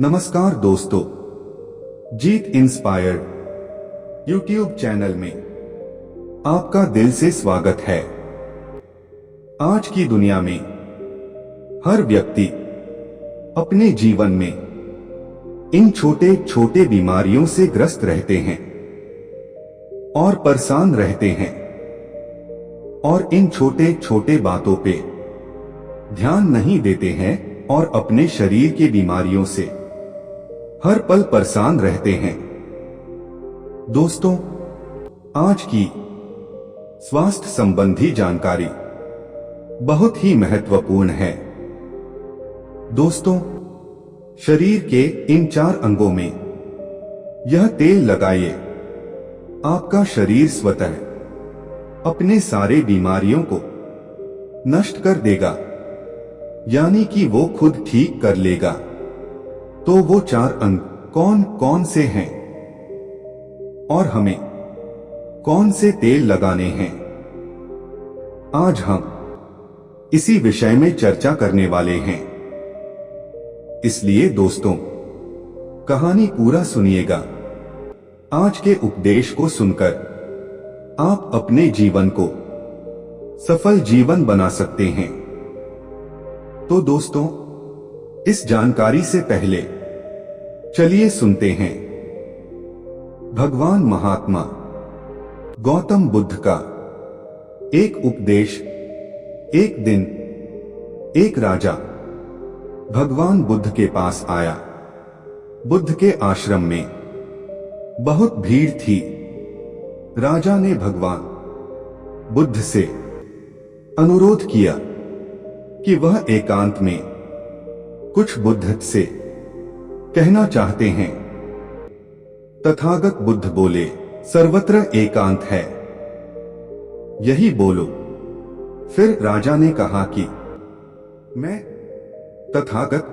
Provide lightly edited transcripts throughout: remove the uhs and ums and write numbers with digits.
नमस्कार दोस्तों, जीत inspired YouTube channel में आपका दिल से स्वागत है। आज की दुनिया में हर व्यक्ति अपने जीवन में इन छोटे छोटे बीमारियों से ग्रस्त रहते हैं और परेशान रहते हैं और इन छोटे छोटे बातों पे ध्यान नहीं देते हैं और अपने शरीर की बीमारियों से हर पल परेशान रहते हैं। दोस्तों, आज की स्वास्थ्य संबंधी जानकारी बहुत ही महत्वपूर्ण है। दोस्तों, शरीर के इन 4 अंगों में यह तेल लगाइए, आपका शरीर स्वतः अपने सारे बीमारियों को नष्ट कर देगा, यानी कि वो खुद ठीक कर लेगा। तो वो 4 अंग कौन कौन से हैं और हमें कौन से तेल लगाने हैं, आज हम इसी विषय में चर्चा करने वाले हैं। इसलिए दोस्तों, कहानी पूरा सुनिएगा। आज के उपदेश को सुनकर आप अपने जीवन को सफल जीवन बना सकते हैं। तो दोस्तों, इस जानकारी से पहले चलिए सुनते हैं भगवान महात्मा गौतम बुद्ध का एक उपदेश। एक दिन एक राजा भगवान बुद्ध के पास आया। बुद्ध के आश्रम में बहुत भीड़ थी। राजा ने भगवान बुद्ध से अनुरोध किया कि वह एकांत में कुछ बुद्ध से कहना चाहते हैं। तथागत बुद्ध बोले, सर्वत्र एकांत है, यही बोलो। फिर राजा ने कहा कि मैं तथागत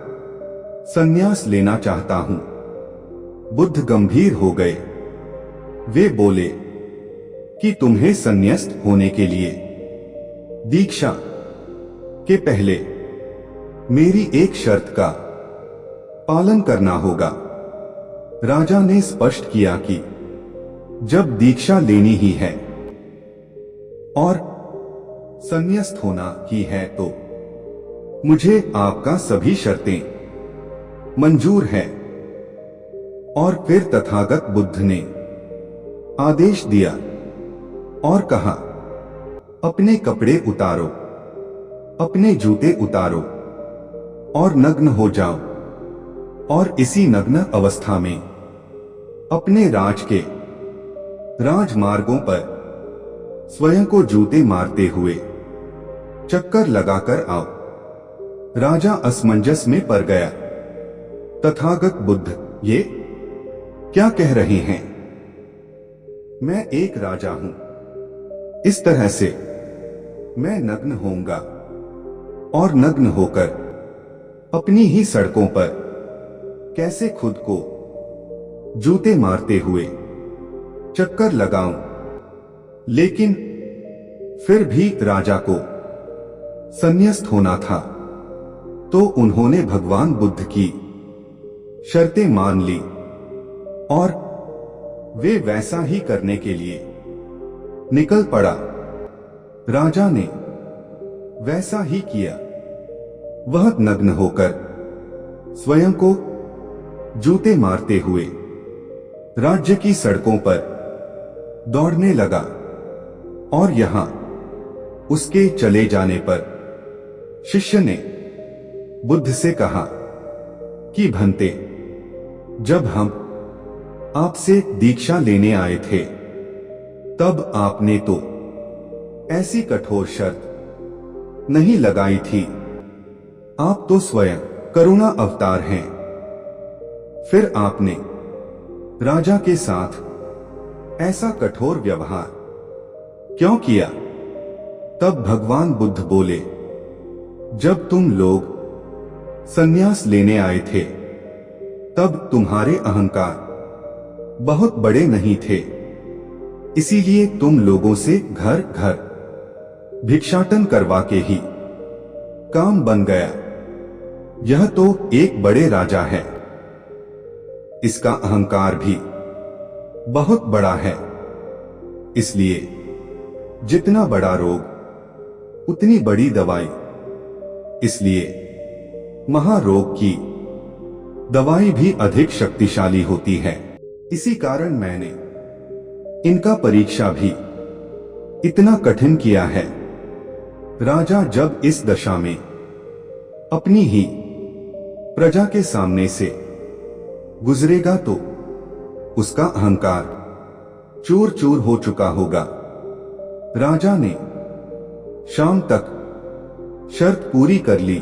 संन्यास लेना चाहता हूं। बुद्ध गंभीर हो गए। वे बोले कि तुम्हें संन्यास्त होने के लिए दीक्षा के पहले मेरी एक शर्त का पालन करना होगा। राजा ने स्पष्ट किया कि जब दीक्षा लेनी ही है और संन्यास्त होना ही है तो मुझे आपका सभी शर्तें मंजूर है। और फिर तथागत बुद्ध ने आदेश दिया और कहा, अपने कपड़े उतारो, अपने जूते उतारो और नग्न हो जाओ, और इसी नग्न अवस्था में अपने राज के राजमार्गों पर स्वयं को जूते मारते हुए चक्कर लगाकर आओ। राजा असमंजस में पड़ गया। तथागत बुद्ध ये क्या कह रहे हैं? मैं एक राजा हूं, इस तरह से मैं नग्न होऊंगा और नग्न होकर अपनी ही सड़कों पर कैसे खुद को जूते मारते हुए चक्कर लगाऊं। लेकिन फिर भी राजा को संन्यास्त होना था, तो उन्होंने भगवान बुद्ध की शर्तें मान ली और वे वैसा ही करने के लिए निकल पड़ा। राजा ने वैसा ही किया। वह नग्न होकर स्वयं को जूते मारते हुए राज्य की सड़कों पर दौड़ने लगा। और यहां उसके चले जाने पर शिष्य ने बुद्ध से कहा कि भंते, जब हम आपसे दीक्षा लेने आए थे तब आपने तो ऐसी कठोर शर्त नहीं लगाई थी। आप तो स्वयं करुणा अवतार हैं। फिर आपने राजा के साथ ऐसा कठोर व्यवहार क्यों किया? तब भगवान बुद्ध बोले, जब तुम लोग संन्यास लेने आए थे तब तुम्हारे अहंकार बहुत बड़े नहीं थे, इसीलिए तुम लोगों से घर घर भिक्षाटन करवा के ही काम बन गया। यह तो एक बड़े राजा है, इसका अहंकार भी बहुत बड़ा है। इसलिए जितना बड़ा रोग उतनी बड़ी दवाई। इसलिए महारोग की दवाई भी अधिक शक्तिशाली होती है। इसी कारण मैंने इनका परीक्षा भी इतना कठिन किया है। राजा जब इस दशा में अपनी ही प्रजा के सामने से गुजरेगा तो उसका अहंकार चूर चूर हो चुका होगा। राजा ने शाम तक शर्त पूरी कर ली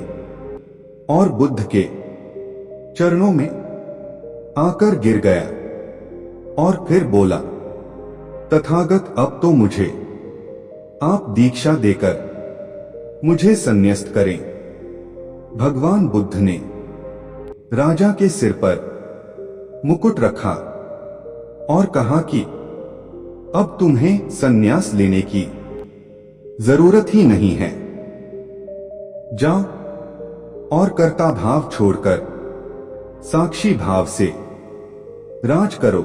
और बुद्ध के चरणों में आकर गिर गया और फिर बोला, तथागत अब तो मुझे आप दीक्षा देकर मुझे संन्यास्त करें। भगवान बुद्ध ने राजा के सिर पर मुकुट रखा और कहा कि अब तुम्हें संन्यास लेने की जरूरत ही नहीं है। जाओ और कर्ता भाव छोड़कर साक्षी भाव से राज करो।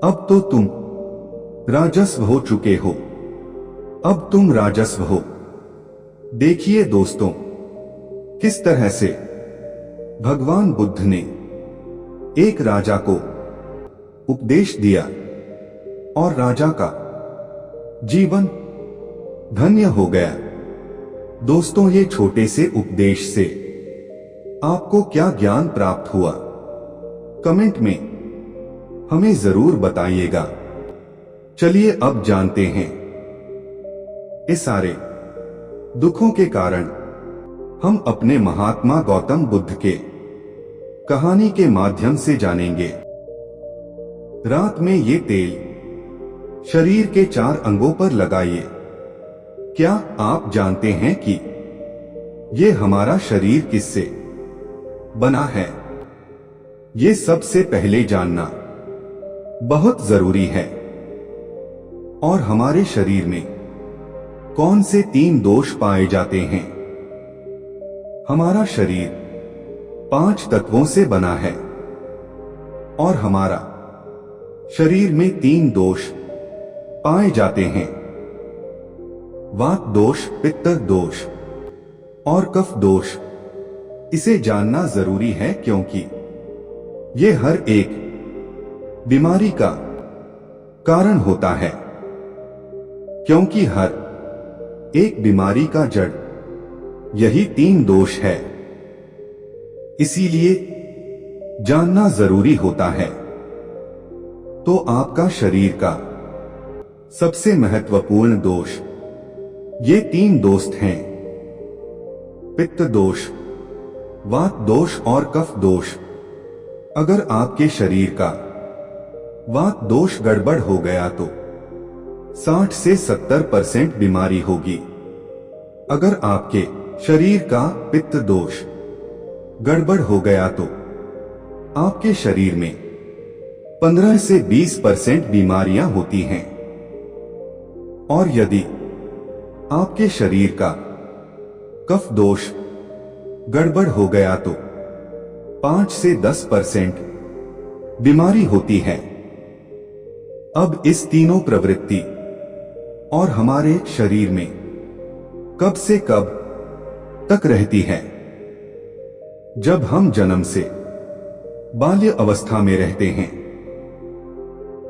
अब तो तुम राजस्व हो चुके हो। अब तुम राजस्व हो। देखिए दोस्तों, किस तरह से भगवान बुद्ध ने एक राजा को उपदेश दिया और राजा का जीवन धन्य हो गया। दोस्तों, ये छोटे से उपदेश से आपको क्या ज्ञान प्राप्त हुआ, कमेंट में हमें जरूर बताइएगा। चलिए अब जानते हैं इस सारे दुखों के कारण हम अपने महात्मा गौतम बुद्ध के कहानी के माध्यम से जानेंगे। रात में ये तेल शरीर के 4 अंगों पर लगाइए। क्या आप जानते हैं कि ये हमारा शरीर किससे बना है? ये सबसे पहले जानना बहुत जरूरी है। और हमारे शरीर में कौन से 3 दोष पाए जाते हैं? हमारा शरीर 5 तत्वों से बना है और हमारा शरीर में 3 दोष पाए जाते हैं, वात दोष, पित्त दोष और कफ दोष। इसे जानना जरूरी है क्योंकि ये हर एक बीमारी का कारण होता है। क्योंकि हर एक बीमारी का जड़ यही 3 दोष है। इसीलिए जानना जरूरी होता है। तो आपका शरीर का सबसे महत्वपूर्ण दोष ये 3 दोष हैं, पित्त दोष, वात दोष और कफ दोष। अगर आपके शरीर का वात दोष गड़बड़ हो गया तो 60 से 70% बीमारी होगी। अगर आपके शरीर का पित्त दोष गड़बड़ हो गया तो आपके शरीर में 15 से 20% बीमारियां होती हैं। और यदि आपके शरीर का कफ दोष गड़बड़ हो गया तो 5 से 10% बीमारी होती है। अब इस तीनों प्रवृत्ति और हमारे शरीर में कब से कब तक रहती है? जब हम जन्म से बाल्य अवस्था में रहते हैं,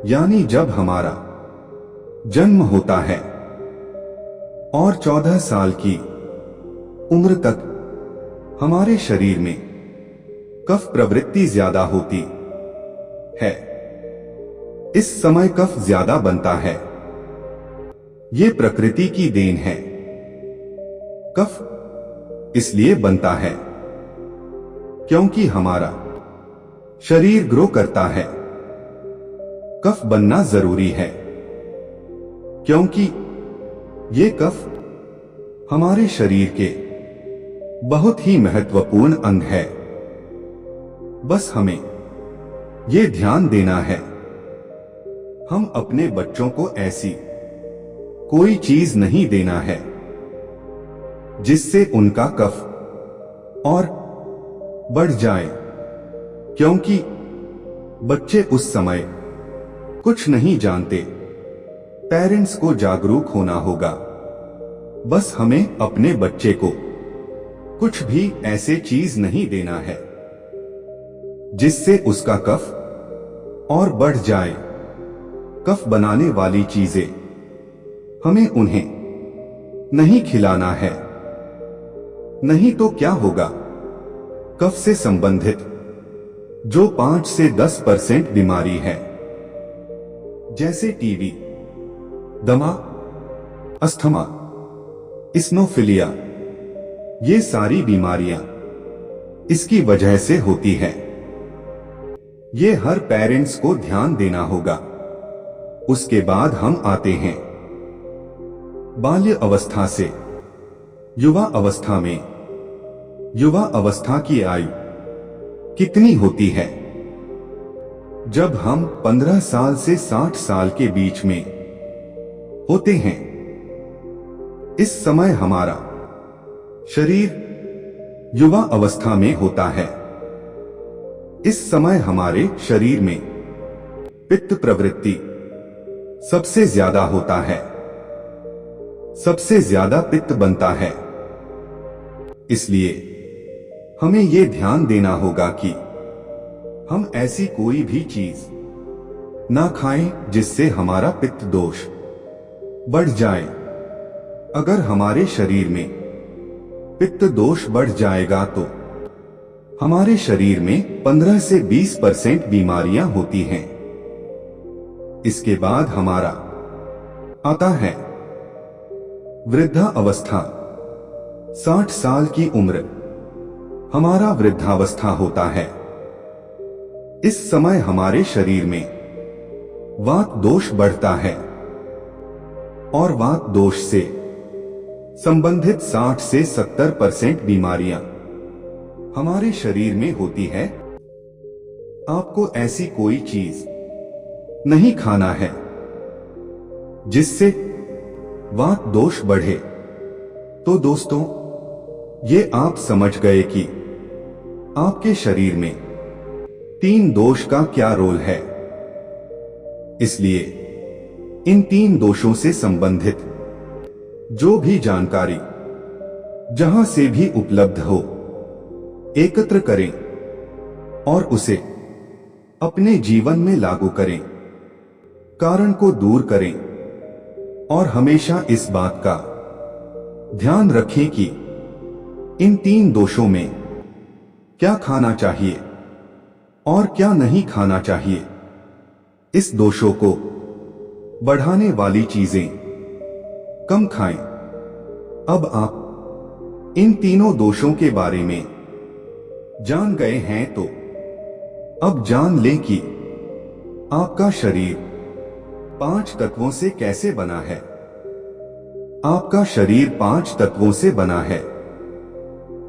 यानी जब हमारा जन्म होता है और 14 साल की उम्र तक हमारे शरीर में कफ प्रवृत्ति ज्यादा होती है। इस समय कफ ज्यादा बनता है। ये प्रकृति की देन है। कफ इसलिए बनता है क्योंकि हमारा शरीर ग्रो करता है। कफ बनना जरूरी है क्योंकि ये कफ हमारे शरीर के बहुत ही महत्वपूर्ण अंग है। बस हमें ये ध्यान देना है, हम अपने बच्चों को ऐसी कोई चीज नहीं देना है जिससे उनका कफ और बढ़ जाए, क्योंकि बच्चे उस समय कुछ नहीं जानते। पेरेंट्स को जागरूक होना होगा। बस हमें अपने बच्चे को कुछ भी ऐसे चीज नहीं देना है जिससे उसका कफ और बढ़ जाए। कफ बनाने वाली चीजें हमें उन्हें नहीं खिलाना है। नहीं तो क्या होगा, कफ से संबंधित जो 5 से 10% बीमारी है, जैसे टीबी, दमा, अस्थमा, इस्नोफिलिया, ये सारी बीमारियां इसकी वजह से होती है। ये हर पेरेंट्स को ध्यान देना होगा। उसके बाद हम आते हैं बाल्य अवस्था से युवा अवस्था में। युवा अवस्था की आयु कितनी होती है? जब हम 15 साल से 60 साल के बीच में होते हैं। इस समय हमारा शरीर युवा अवस्था में होता है। इस समय हमारे शरीर में पित्त प्रवृत्ति सबसे ज्यादा होता है। सबसे ज्यादा पित्त बनता है। इसलिए हमें यह ध्यान देना होगा कि हम ऐसी कोई भी चीज ना खाएं जिससे हमारा पित्त दोष बढ़ जाए। अगर हमारे शरीर में पित्त दोष बढ़ जाएगा तो हमारे शरीर में 15 से 20% बीमारियां होती हैं। इसके बाद हमारा आता है वृद्धा अवस्था। 60 साल की उम्र हमारा वृद्धावस्था होता है। इस समय हमारे शरीर में वात दोष बढ़ता है और वात दोष से संबंधित 60 से 70% बीमारियां हमारे शरीर में होती है। आपको ऐसी कोई चीज नहीं खाना है जिससे वात दोष बढ़े। तो दोस्तों, ये आप समझ गए कि आपके शरीर में 3 दोष का क्या रोल है। इसलिए इन 3 दोषों से संबंधित जो भी जानकारी जहां से भी उपलब्ध हो, एकत्र करें और उसे अपने जीवन में लागू करें। कारण को दूर करें और हमेशा इस बात का ध्यान रखें कि इन 3 दोषों में क्या खाना चाहिए और क्या नहीं खाना चाहिए। इस दोषों को बढ़ाने वाली चीजें कम खाएं। अब आप इन तीनों दोषों के बारे में जान गए हैं तो अब जान लें कि आपका शरीर 5 तत्वों से कैसे बना है। आपका शरीर 5 तत्वों से बना है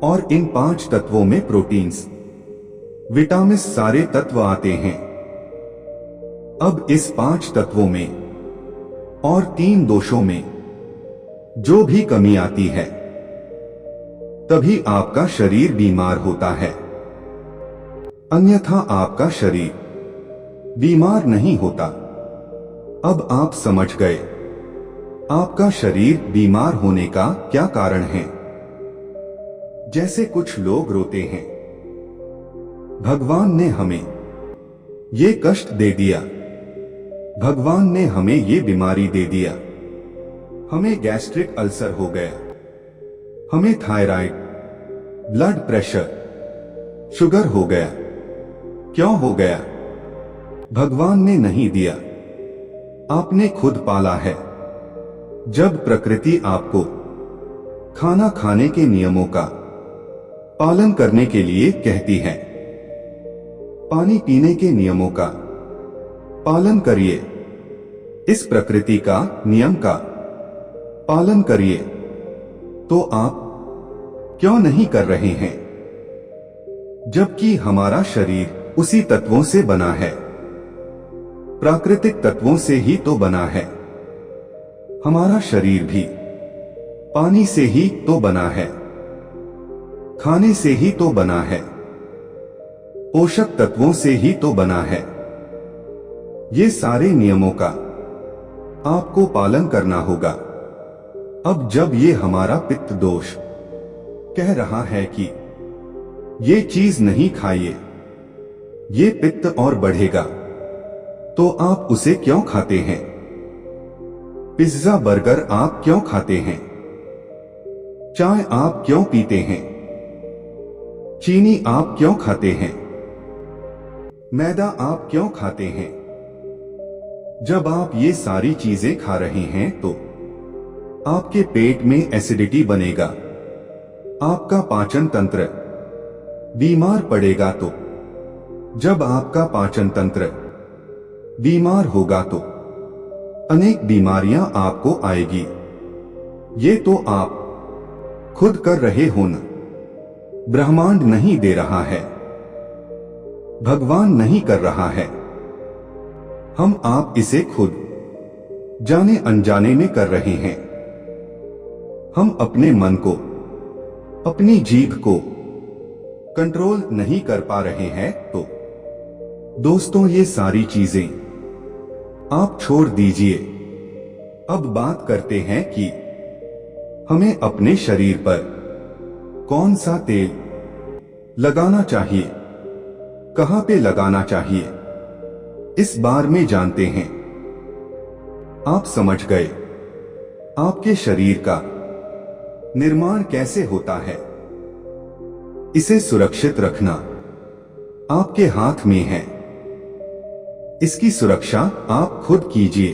और इन 5 तत्वों में प्रोटीन्स, विटामिन सारे तत्व आते हैं। अब इस 5 तत्वों में और 3 दोषों में जो भी कमी आती है, तभी आपका शरीर बीमार होता है। अन्यथा आपका शरीर बीमार नहीं होता। अब आप समझ गए आपका शरीर बीमार होने का क्या कारण है। जैसे कुछ लोग रोते हैं, भगवान ने हमें ये कष्ट दे दिया, भगवान ने हमें ये बीमारी दे दिया, हमें गैस्ट्रिक अल्सर हो गया, हमें थायराइड, ब्लड प्रेशर, शुगर हो गया। क्यों हो गया? भगवान ने नहीं दिया, आपने खुद पाला है। जब प्रकृति आपको खाना खाने के नियमों का पालन करने के लिए कहती है, पानी पीने के नियमों का पालन करिए, इस प्रकृति का नियम का पालन करिए, तो आप क्यों नहीं कर रहे हैं? जबकि हमारा शरीर उसी तत्वों से बना है, प्राकृतिक तत्वों से ही तो बना है। हमारा शरीर भी पानी से ही तो बना है, खाने से ही तो बना है, पोषक तत्वों से ही तो बना है। ये सारे नियमों का आपको पालन करना होगा। अब जब ये हमारा पित्त दोष कह रहा है कि ये चीज नहीं खाइए, ये पित्त और बढ़ेगा, तो आप उसे क्यों खाते हैं? पिज्जा बर्गर आप क्यों खाते हैं? चाय आप क्यों पीते हैं? चीनी आप क्यों खाते हैं? मैदा आप क्यों खाते हैं? जब आप ये सारी चीजें खा रहे हैं तो आपके पेट में एसिडिटी बनेगा, आपका पाचन तंत्र बीमार पड़ेगा। तो जब आपका पाचन तंत्र बीमार होगा तो अनेक बीमारियां आपको आएगी। ये तो आप खुद कर रहे हो न, ब्रह्मांड नहीं दे रहा है, भगवान नहीं कर रहा है। हम आप इसे खुद जाने अनजाने में कर रहे हैं। हम अपने मन को, अपनी जीभ को कंट्रोल नहीं कर पा रहे हैं। तो दोस्तों, ये सारी चीजें आप छोड़ दीजिए। अब बात करते हैं कि हमें अपने शरीर पर कौन सा तेल लगाना चाहिए, कहां पे लगाना चाहिए, इस बारे में जानते हैं। आप समझ गए आपके शरीर का निर्माण कैसे होता है। इसे सुरक्षित रखना आपके हाथ में है। इसकी सुरक्षा आप खुद कीजिए।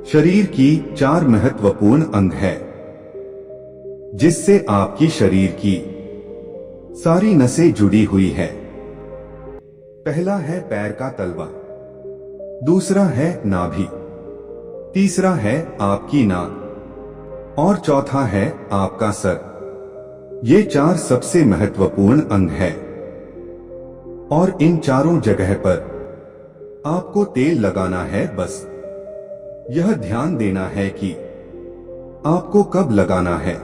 शरीर की 4 महत्वपूर्ण अंग है जिससे आपकी शरीर की सारी नसें जुड़ी हुई है। पहला है पैर का तलवा, दूसरा है नाभि, तीसरा है आपकी नाक और चौथा है आपका सर। ये 4 सबसे महत्वपूर्ण अंग है और इन चारों जगह पर आपको तेल लगाना है। बस यह ध्यान देना है कि आपको कब लगाना है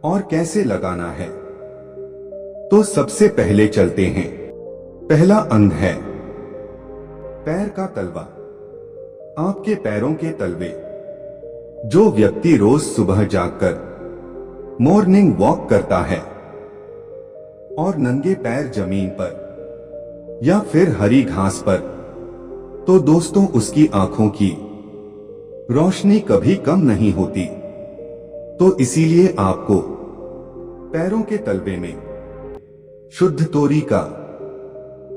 और कैसे लगाना है। तो सबसे पहले चलते हैं। पहला अंग है पैर का तलवा। आपके पैरों के तलवे। जो व्यक्ति रोज सुबह जागकर मॉर्निंग वॉक करता है और नंगे पैर जमीन पर या फिर हरी घास पर, तो दोस्तों उसकी आंखों की रोशनी कभी कम नहीं होती। तो इसीलिए आपको पैरों के तलवे में शुद्ध तोरी का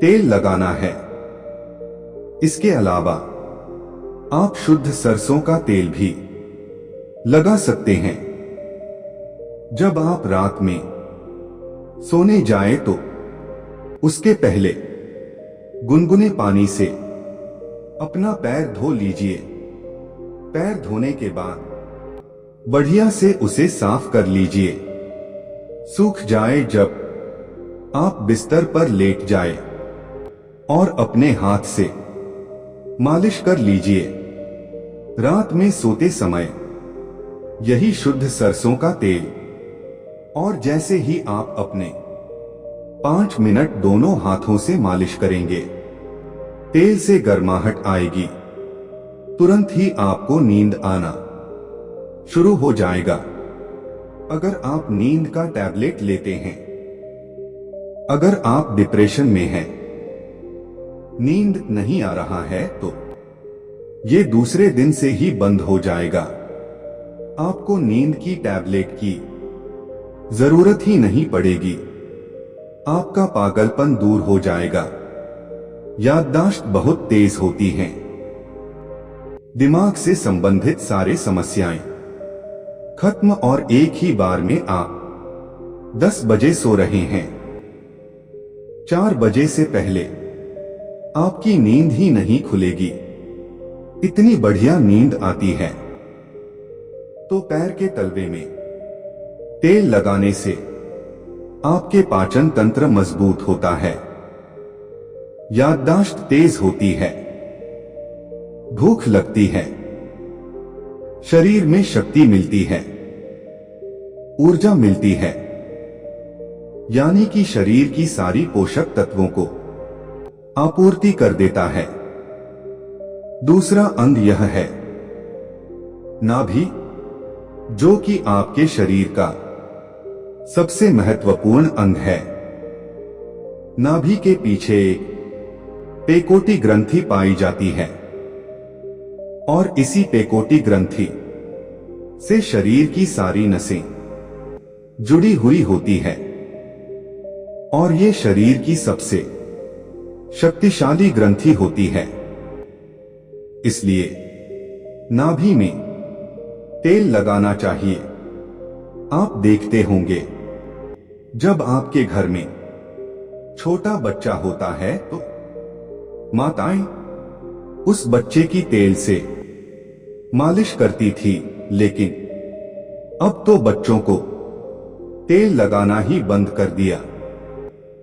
तेल लगाना है। इसके अलावा आप शुद्ध सरसों का तेल भी लगा सकते हैं। जब आप रात में सोने जाएं तो उसके पहले गुनगुने पानी से अपना पैर धो लीजिए। पैर धोने के बाद बढ़िया से उसे साफ कर लीजिए। सूख जाए जब आप बिस्तर पर लेट जाए और अपने हाथ से मालिश कर लीजिए। रात में सोते समय यही शुद्ध सरसों का तेल, और जैसे ही आप अपने 5 मिनट दोनों हाथों से मालिश करेंगे, तेल से गर्माहट आएगी। तुरंत ही आपको नींद आना शुरू हो जाएगा। अगर आप नींद का टैबलेट लेते हैं, अगर आप डिप्रेशन में हैं, नींद नहीं आ रहा है, तो ये दूसरे दिन से ही बंद हो जाएगा। आपको नींद की टैबलेट की जरूरत ही नहीं पड़ेगी। आपका पागलपन दूर हो जाएगा। याददाश्त बहुत तेज होती है। दिमाग से संबंधित सारे समस्याएं खत्म, और एक ही बार में आप 10 बजे सो रहे हैं। 4 बजे से पहले आपकी नींद ही नहीं खुलेगी। इतनी बढ़िया नींद आती है। तो पैर के तलवे में तेल लगाने से आपके पाचन तंत्र मजबूत होता है, याददाश्त तेज होती है, भूख लगती है, शरीर में शक्ति मिलती है, ऊर्जा मिलती है, यानी कि शरीर की सारी पोषक तत्वों को आपूर्ति कर देता है। दूसरा अंग यह है नाभि, जो कि आपके शरीर का सबसे महत्वपूर्ण अंग है। नाभि के पीछे एक पेकोटी ग्रंथि पाई जाती है और इसी पेकोटी ग्रंथि से शरीर की सारी नसें जुड़ी हुई होती है और ये शरीर की सबसे शक्तिशाली ग्रंथि होती है। इसलिए नाभि में तेल लगाना चाहिए। आप देखते होंगे जब आपके घर में छोटा बच्चा होता है तो माताएं उस बच्चे की तेल से मालिश करती थी, लेकिन अब तो बच्चों को तेल लगाना ही बंद कर दिया।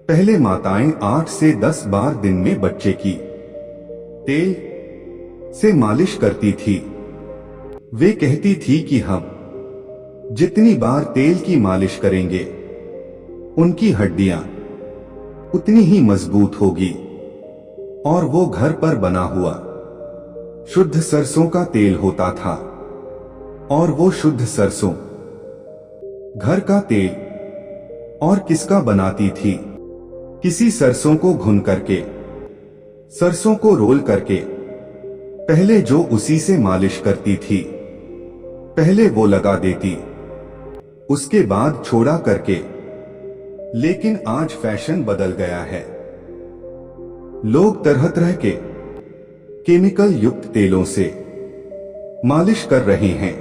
पहले माताएं 8 से 10 बार दिन में बच्चे की तेल से मालिश करती थी। वे कहती थी कि हम जितनी बार तेल की मालिश करेंगे उनकी हड्डियां उतनी ही मजबूत होगी। और वो घर पर बना हुआ शुद्ध सरसों का तेल होता था और वो शुद्ध सरसों घर का तेल और किसका बनाती थी? किसी सरसों को भून करके, सरसों को रोल करके, पहले जो उसी से मालिश करती थी, पहले वो लगा देती, उसके बाद छोड़ा करके। लेकिन आज फैशन बदल गया है। लोग तरह तरह के केमिकल युक्त तेलों से मालिश कर रहे हैं।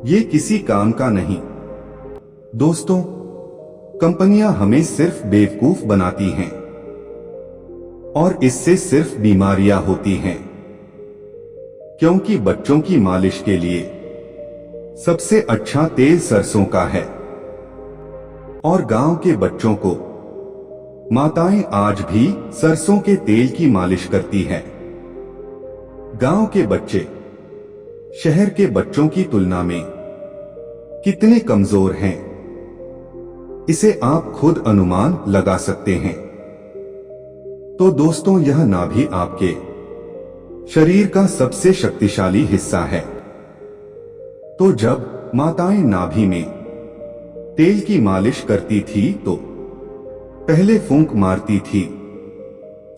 ये किसी काम का नहीं। दोस्तों, कंपनियां हमें सिर्फ बेवकूफ बनाती हैं और इससे सिर्फ बीमारियां होती हैं, क्योंकि बच्चों की मालिश के लिए सबसे अच्छा तेल सरसों का है। और गांव के बच्चों को माताएं आज भी सरसों के तेल की मालिश करती है। गांव के बच्चे शहर के बच्चों की तुलना में कितने कमजोर हैं, इसे आप खुद अनुमान लगा सकते हैं। तो दोस्तों, यह नाभि आपके शरीर का सबसे शक्तिशाली हिस्सा है। तो जब माताएं नाभि में तेल की मालिश करती थी तो पहले फूंक मारती थी।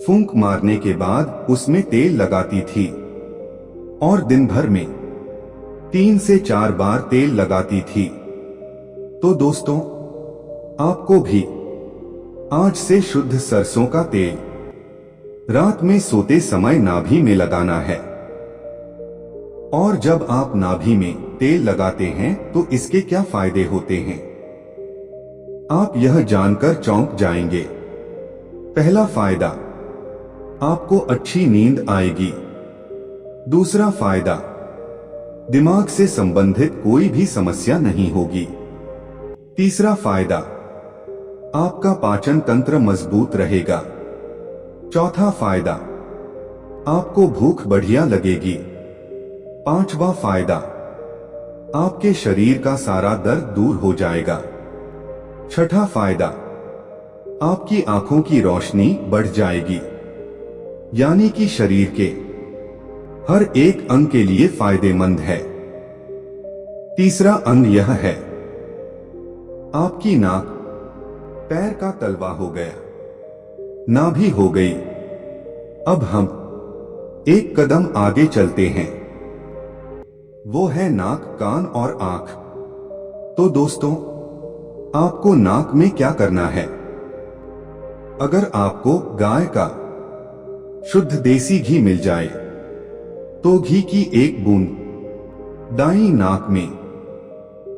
फूंक मारने के बाद उसमें तेल लगाती थी और दिन भर में 3 से 4 बार तेल लगाती थी। तो दोस्तों, आपको भी आज से शुद्ध सरसों का तेल रात में सोते समय नाभि में लगाना है। और जब आप नाभि में तेल लगाते हैं तो इसके क्या फायदे होते हैं, आप यह जानकर चौंक जाएंगे। पहला फायदा, आपको अच्छी नींद आएगी। दूसरा फायदा, दिमाग से संबंधित कोई भी समस्या नहीं होगी। तीसरा फायदा, आपका पाचन तंत्र मजबूत रहेगा। चौथा फायदा, आपको भूख बढ़िया लगेगी। पांचवा फायदा, आपके शरीर का सारा दर्द दूर हो जाएगा। छठा फायदा, आपकी आंखों की रोशनी बढ़ जाएगी, यानी कि शरीर के हर एक अंग के लिए फायदेमंद है। तीसरा अंग यह है, आपकी नाक पैर का तलवा हो गया, नाभि हो गई। अब हम एक कदम आगे चलते हैं, वो है नाक, कान और आंख। तो दोस्तों, आपको नाक में क्या करना है? अगर आपको गाय का शुद्ध देसी घी मिल जाए तो घी की 1 बूंद दाईं नाक में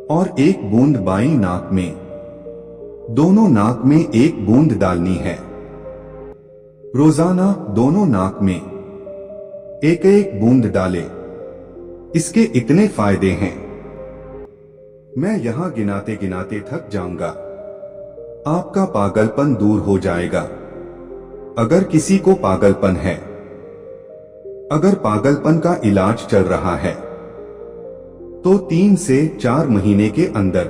और 1 बूंद बाईं नाक में, दोनों नाक में 1 बूंद डालनी है। रोजाना दोनों नाक में 1-1 बूंद डालें। इसके इतने फायदे हैं, मैं यहां गिनाते गिनाते थक जाऊंगा। आपका पागलपन दूर हो जाएगा। अगर किसी को पागलपन है, अगर पागलपन का इलाज चल रहा है, तो 3 से 4 महीने के अंदर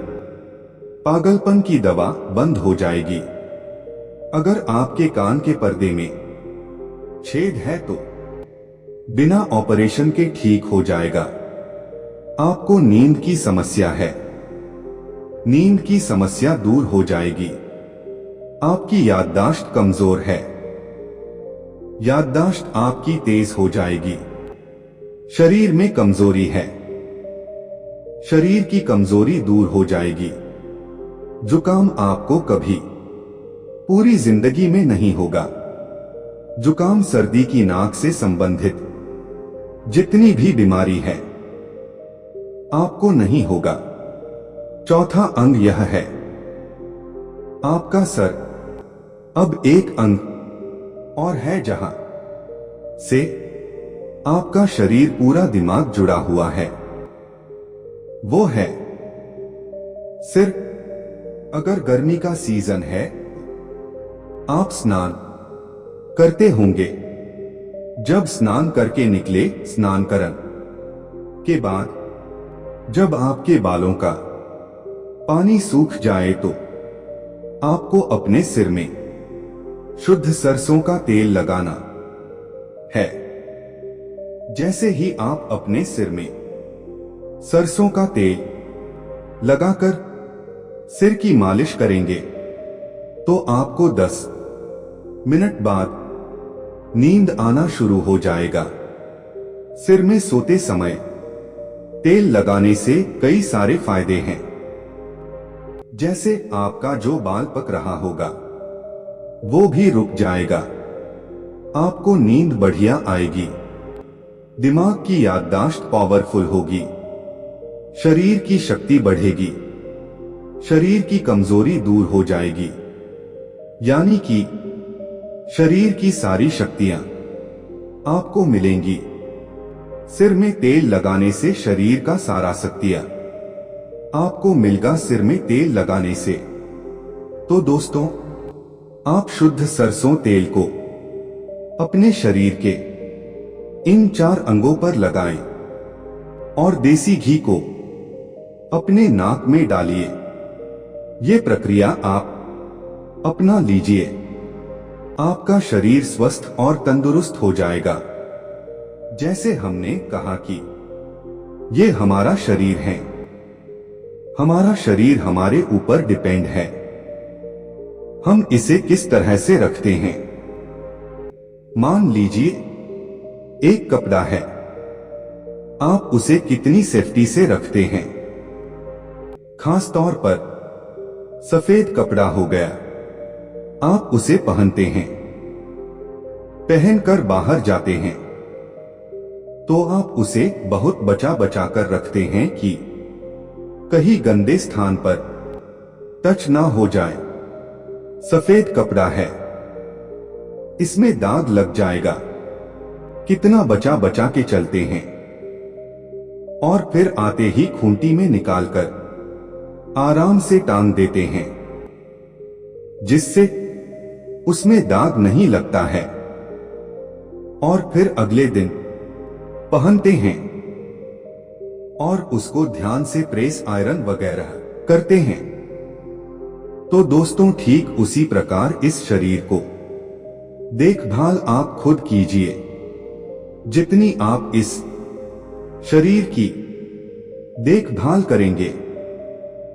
पागलपन की दवा बंद हो जाएगी। अगर आपके कान के पर्दे में छेद है तो बिना ऑपरेशन के ठीक हो जाएगा। आपको नींद की समस्या है, नींद की समस्या दूर हो जाएगी। आपकी याददाश्त कमजोर है, याददाश्त आपकी तेज हो जाएगी। शरीर में कमजोरी है, शरीर की कमजोरी दूर हो जाएगी। जुकाम आपको कभी पूरी जिंदगी में नहीं होगा। जुकाम सर्दी की नाक से संबंधित जितनी भी बीमारी है आपको नहीं होगा। चौथा अंग यह है, आपका सर अब एक अंग और है जहां से आपका शरीर पूरा दिमाग जुड़ा हुआ है, वो है सिर। अगर गर्मी का सीजन है, आप स्नान करते होंगे। जब स्नान करके निकले, स्नानकरण के बाद जब आपके बालों का पानी सूख जाए तो आपको अपने सिर में शुद्ध सरसों का तेल लगाना है। जैसे ही आप अपने सिर में सरसों का तेल लगाकर सिर की मालिश करेंगे तो आपको 10 मिनट बाद नींद आना शुरू हो जाएगा। सिर में सोते समय तेल लगाने से कई सारे फायदे हैं। जैसे आपका जो बाल पक रहा होगा वो भी रुक जाएगा, आपको नींद बढ़िया आएगी, दिमाग की याददाश्त पावरफुल होगी, शरीर की शक्ति बढ़ेगी, शरीर की कमजोरी दूर हो जाएगी। यानी कि शरीर की सारी शक्तियां आपको मिलेंगी। सिर में तेल लगाने से शरीर का सारा शक्तियां आपको मिलेगा सिर में तेल लगाने से। तो दोस्तों, आप शुद्ध सरसों तेल को अपने शरीर के इन 4 अंगों पर लगाएं और देसी घी को अपने नाक में डालिए। ये प्रक्रिया आप अपना लीजिए, आपका शरीर स्वस्थ और तंदुरुस्त हो जाएगा। जैसे हमने कहा कि ये हमारा शरीर है, हमारा शरीर हमारे ऊपर डिपेंड है, हम इसे किस तरह से रखते हैं। मान लीजिए एक कपड़ा है, आप उसे कितनी सेफ्टी से रखते हैं। खास तौर पर सफेद कपड़ा हो गया, आप उसे पहनते हैं, पहनकर बाहर जाते हैं तो आप उसे बहुत बचा बचा कर रखते हैं कि कहीं गंदे स्थान पर टच ना हो जाए। सफेद कपड़ा है, इसमें दाग लग जाएगा, कितना बचा बचा के चलते हैं और फिर आते ही खूंटी में निकालकर आराम से टांग देते हैं, जिससे उसमें दाग नहीं लगता है और फिर अगले दिन पहनते हैं और उसको ध्यान से प्रेस आयरन वगैरह करते हैं। तो दोस्तों, ठीक उसी प्रकार इस शरीर को देखभाल आप खुद कीजिए। जितनी आप इस शरीर की देखभाल करेंगे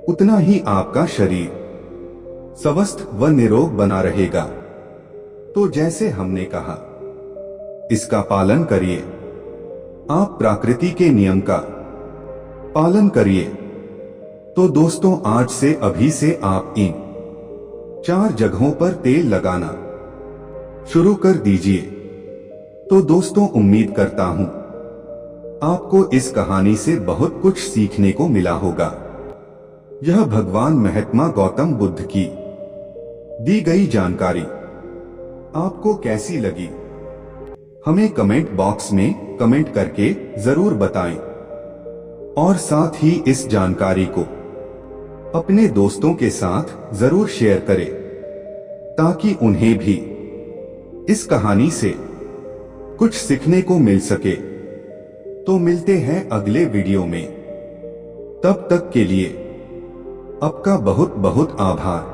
उतना ही आपका शरीर स्वस्थ व निरोग बना रहेगा। तो जैसे हमने कहा, इसका पालन करिए, आप प्रकृति के नियम का पालन करिए। तो दोस्तों, आज से अभी से आप इन 4 जगहों पर तेल लगाना शुरू कर दीजिए। तो दोस्तों, उम्मीद करता हूं आपको इस कहानी से बहुत कुछ सीखने को मिला होगा। यह भगवान महात्मा गौतम बुद्ध की दी गई जानकारी आपको कैसी लगी, हमें कमेंट बॉक्स में कमेंट करके जरूर बताएं और साथ ही इस जानकारी को अपने दोस्तों के साथ जरूर शेयर करें ताकि उन्हें भी इस कहानी से कुछ सीखने को मिल सके। तो मिलते हैं अगले वीडियो में, तब तक के लिए आपका बहुत बहुत आभार।